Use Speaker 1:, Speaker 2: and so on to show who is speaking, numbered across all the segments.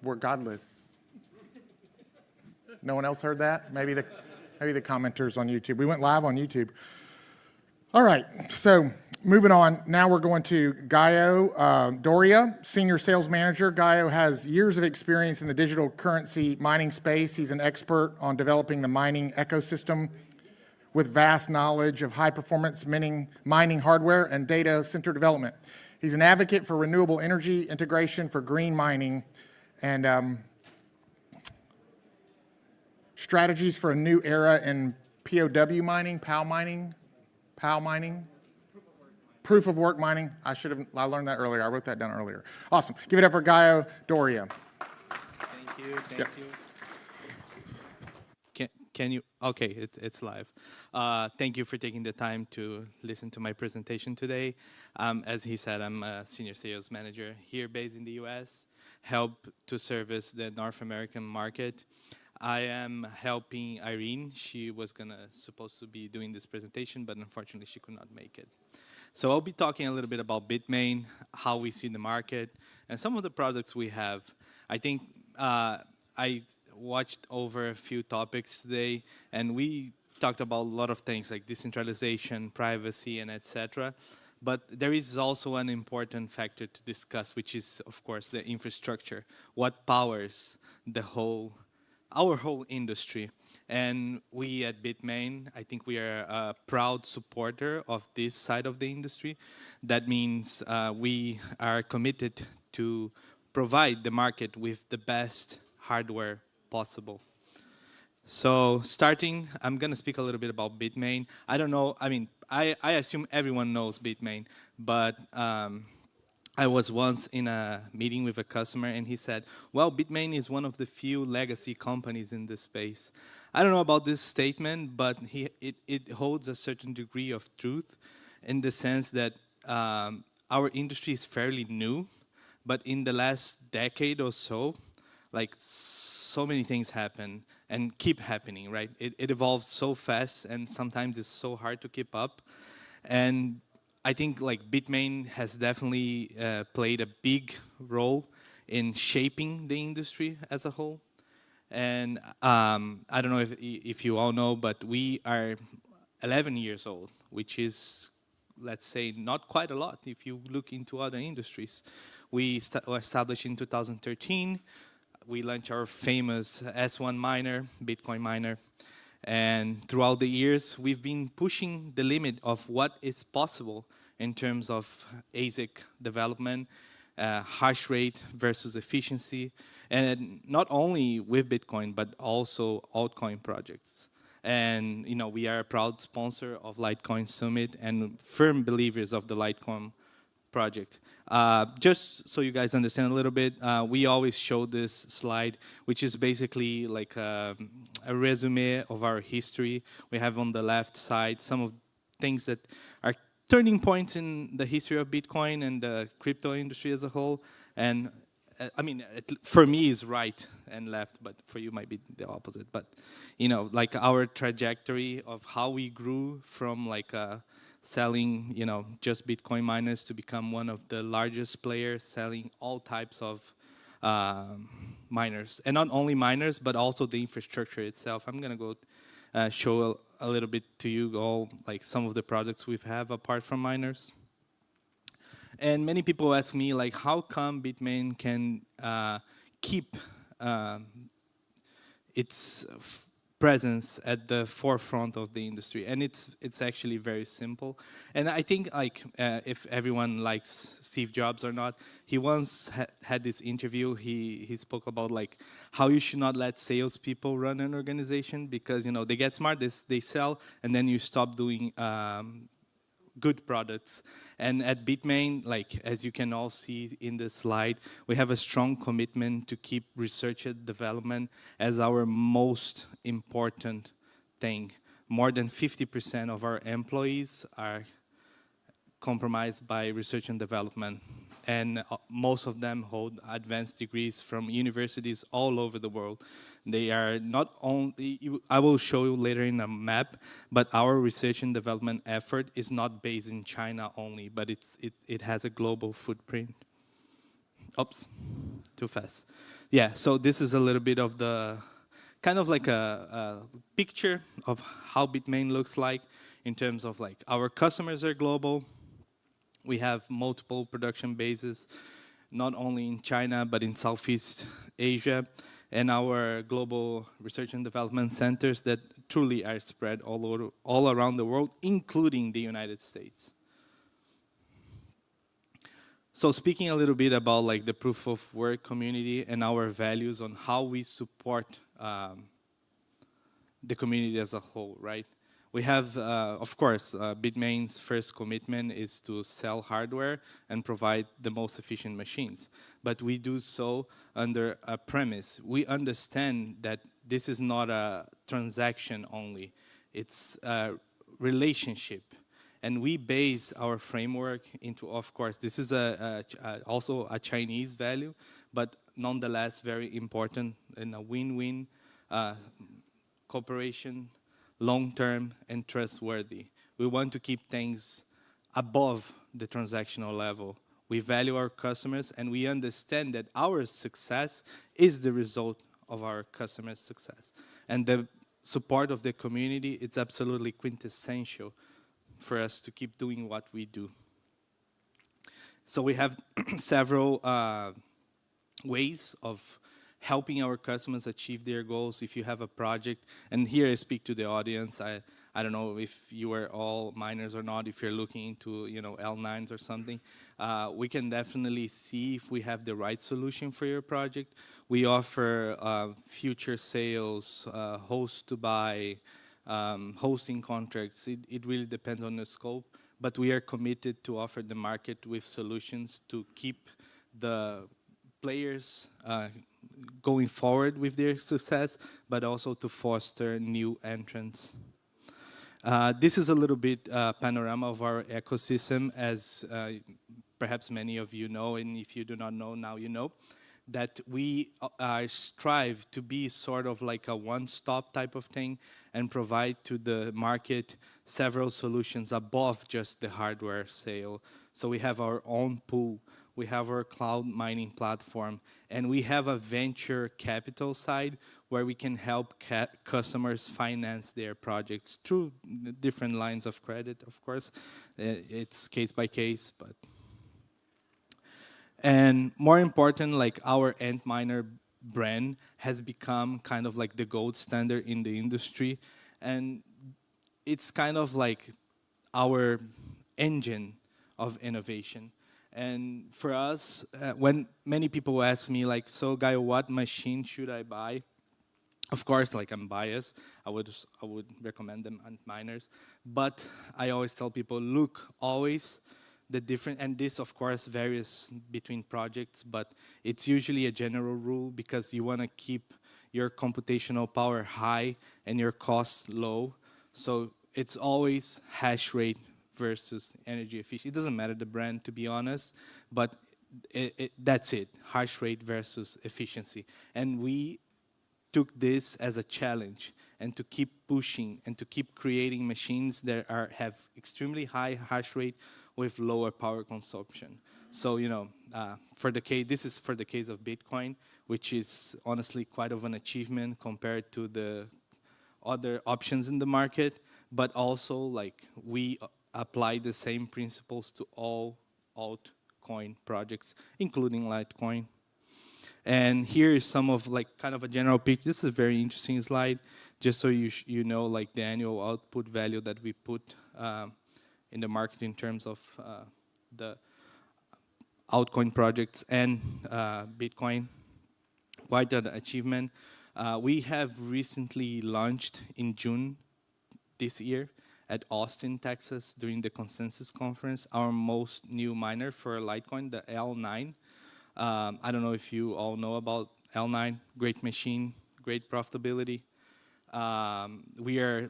Speaker 1: we're godless. No one else heard that? Maybe the commenters on YouTube. We went live on YouTube. All right, so moving on. Now we're going to Gaio. Doria, Senior Sales Manager. Gaio has years of experience in the digital currency mining space. He's an expert on developing the mining ecosystem with vast knowledge of high-performance mining hardware and data center development. He's an advocate for renewable energy integration for green mining and strategies for a new era in POW mining, proof of work mining. I learned that earlier. I wrote that down earlier. Awesome. Give it up for Gaio Doria.
Speaker 2: Thank you. Thank you. Can you? Okay, it's live. Thank you for taking the time to listen to my presentation today. As he said, I'm a senior sales manager here based in the US, help to service the North American market. I am helping Irene. She was supposed to be doing this presentation, but unfortunately she could not make it. So I'll be talking a little bit about Bitmain, how we see the market, and some of the products we have. I think I watched over a few topics today, and we talked about a lot of things like decentralization, privacy, and etc. But there is also an important factor to discuss, which is, of course, the infrastructure. What powers our whole industry. And we at Bitmain, I think we are a proud supporter of this side of the industry. That means we are committed to provide the market with the best hardware possible. So starting, I'm going to speak a little bit about Bitmain. I don't know, I assume everyone knows Bitmain, but I was once in a meeting with a customer and he said, well, Bitmain is one of the few legacy companies in this space. I don't know about this statement, but it holds a certain degree of truth in the sense that our industry is fairly new, but in the last decade or so, like so many things happen and keep happening, right? It evolves so fast and sometimes it's so hard to keep up. And I think like Bitmain has definitely played a big role in shaping the industry as a whole. And I don't know if you all know, but we are 11 years old, which is, let's say, not quite a lot if you look into other industries. We were established in 2013. We launched our famous S1 miner, Bitcoin miner. And throughout the years, we've been pushing the limit of what is possible in terms of ASIC development, hash rate versus efficiency, and not only with Bitcoin, but also altcoin projects. And we are a proud sponsor of Litecoin Summit and firm believers of the Litecoin project. Just so you guys understand a little bit, we always show this slide, which is basically like a resume of our history. We have on the left side some of things that are turning points in the history of Bitcoin and the crypto industry as a whole. And for me is right and left, but for you might be the opposite. But like our trajectory of how we grew from like selling, just Bitcoin miners to become one of the largest players selling all types of miners. And not only miners, but also the infrastructure itself. I'm going to go show a little bit to you all, like some of the products we have apart from miners. And many people ask me, like, how come Bitmain can keep its presence at the forefront of the industry? And it's actually very simple. And I think like if everyone likes Steve Jobs or not, he once had this interview. He spoke about like how you should not let salespeople run an organization because they get smart, they sell, and then you stop doing good products. And at Bitmain, like as you can all see in the slide, we have a strong commitment to keep research and development as our most important thing. More than 50% of our employees are compromised by research and development. And most of them hold advanced degrees from universities all over the world. They are not only, I will show you later in a map, but our research and development effort is not based in China only, but it has a global footprint. Oops, too fast. Yeah, so this is a little bit of the kind of like a picture of how Bitmain looks like in terms of like our customers are global. We have multiple production bases, not only in China, but in Southeast Asia, and our global research and development centers that truly are spread all around the world, including the United States. So speaking a little bit about like the proof of work community and our values on how we support the community as a whole, right? We have, of course, Bitmain's first commitment is to sell hardware and provide the most efficient machines. But we do so under a premise. We understand that this is not a transaction only. It's a relationship. And we base our framework into, of course, this is also a Chinese value, but nonetheless very important in a win-win cooperation, long-term, and trustworthy. We want to keep things above the transactional level. We value our customers, and we understand that our success is the result of our customers' success. And the support of the community, it's absolutely quintessential for us to keep doing what we do. So we have several ways of helping our customers achieve their goals. If you have a project, and here I speak to the audience, I don't know if you are all miners or not, if you're looking into L9s or something, we can definitely see if we have the right solution for your project. We offer future sales, host to buy, hosting contracts. It really depends on the scope, but we are committed to offer the market with solutions to keep the players going forward with their success, but also to foster new entrants. This is a little bit panorama of our ecosystem, as perhaps many of you know, and if you do not know, now you know, that we strive to be sort of like a one-stop type of thing and provide to the market several solutions above just the hardware sale. So we have our own pool, we have our cloud mining platform, and we have a venture capital side where we can help customers finance their projects through different lines of credit, of course. It's case by case, but... And more important, like our Antminer brand has become kind of like the gold standard in the industry. And it's kind of like our engine of innovation. And for us, when many people ask me like, so Gaio, what machine should I buy? Of course, like I'm biased, I would recommend them Antminers. But I always tell people, look, always the different, and this of course varies between projects, but it's usually a general rule because you want to keep your computational power high and your costs low. So it's always hash rate versus energy efficiency. It doesn't matter the brand, to be honest, but that's it, hash rate versus efficiency. And we took this as a challenge and to keep pushing and to keep creating machines that have extremely high hash rate with lower power consumption. So, this is for the case of Bitcoin, which is honestly quite of an achievement compared to the other options in the market, but also like we apply the same principles to all altcoin projects, including Litecoin. And here is some of like kind of a general picture. This is a very interesting slide, just so you know like the annual output value that we put in the market in terms of the altcoin projects and Bitcoin. Quite an achievement. We have recently launched in June this year at Austin, Texas, during the Consensus Conference, our most new miner for Litecoin, the L9. I don't know if you all know about L9, great machine, great profitability. We are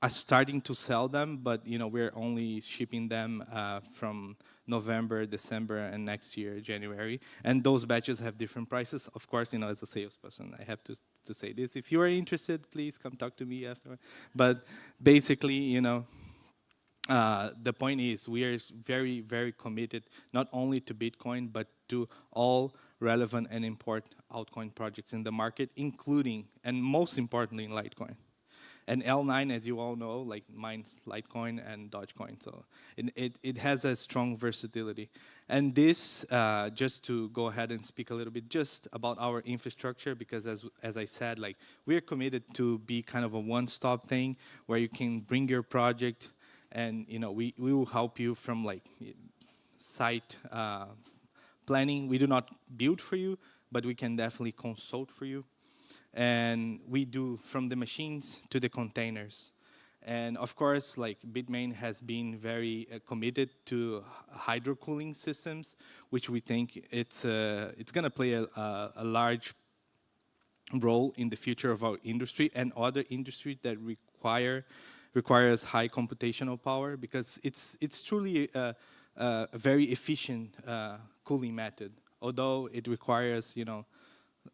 Speaker 2: starting to sell them, but we're only shipping them from November, December, and next year, January. And those batches have different prices. Of course, as a salesperson, I have to say this. If you are interested, please come talk to me after. But basically, The point is we are very, very committed not only to Bitcoin, but to all relevant and important altcoin projects in the market, including, and most importantly, Litecoin. And L9, as you all know, like mines Litecoin and Dogecoin. So it has a strong versatility. And this, just to go ahead and speak a little bit just about our infrastructure, because as I said, like we are committed to be kind of a one-stop thing where you can bring your project and we will help you from like site planning. We do not build for you, but we can definitely consult for you. And we do from the machines to the containers. And of course, like Bitmain has been very committed to hydro cooling systems, which we think it's going to play a large role in the future of our industry and other industries that requires high computational power, because it's truly a very efficient cooling method, although it requires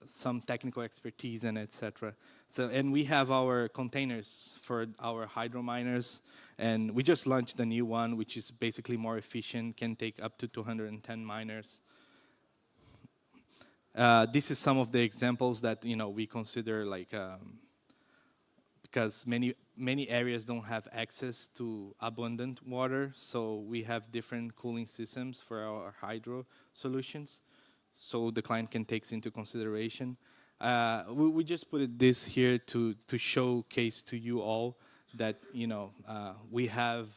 Speaker 2: some technical expertise and etc. So, and we have our containers for our hydro miners, and we just launched the new one, which is basically more efficient, can take up to 210 miners. This is some of the examples that we consider like because many areas don't have access to abundant water, so we have different cooling systems for our hydro solutions, so the client can take into consideration. We just put this here to showcase to you all that we have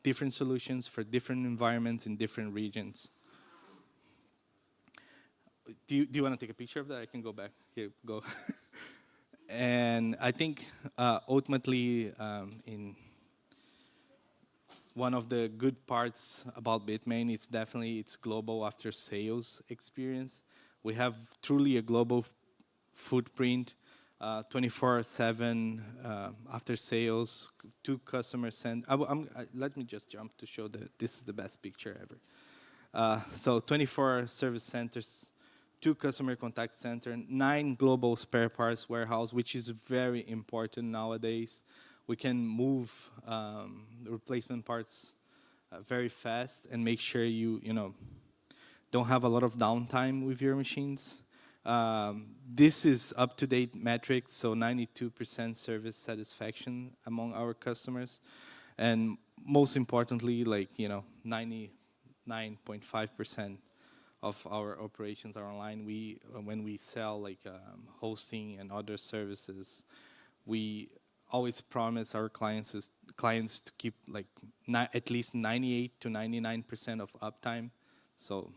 Speaker 2: different solutions for different environments in different regions. Do you want to take a picture of that? I can go back. Here, go. And I think ultimately, in one of the good parts about Bitmain is definitely its global after-sales experience. We have truly a global footprint, 24/7 after sales, 2 customers send. Let me just jump to show that this is the best picture ever. So 24 service centers, 2 customer contact center, 9 global spare parts warehouse, which is very important nowadays. We can move replacement parts very fast and make sure you don't have a lot of downtime with your machines. This is up-to-date metrics, so 92% service satisfaction among our customers, and most importantly, like 99.5% of our operations are online. When we sell like hosting and other services, we always promise our clients to keep like at least 98 to 99% of uptime. So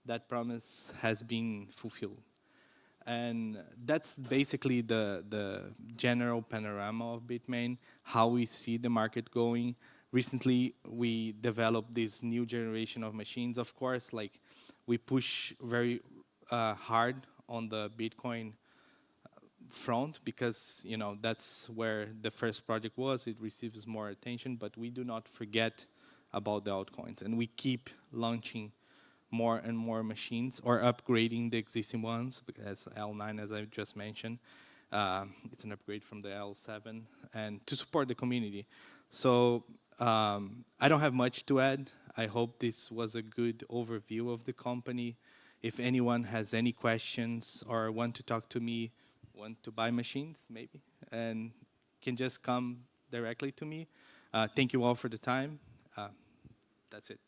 Speaker 2: that promise has been fulfilled. And that's basically the general panorama of Bitmain, how we see the market going. Recently, we developed this new generation of machines. Of course, like we push very hard on the Bitcoin front because that's where the first project was. It receives more attention, but we do not forget about the altcoins, and we keep launching more and more machines or upgrading the existing ones, as L9, as I just mentioned. It's an upgrade from the L7, and to support the community. So I don't have much to add. I hope this was a good overview of the company. If anyone has any questions or want to talk to me, want to buy machines, maybe, and can just come directly to me. Thank you all for the time. That's it.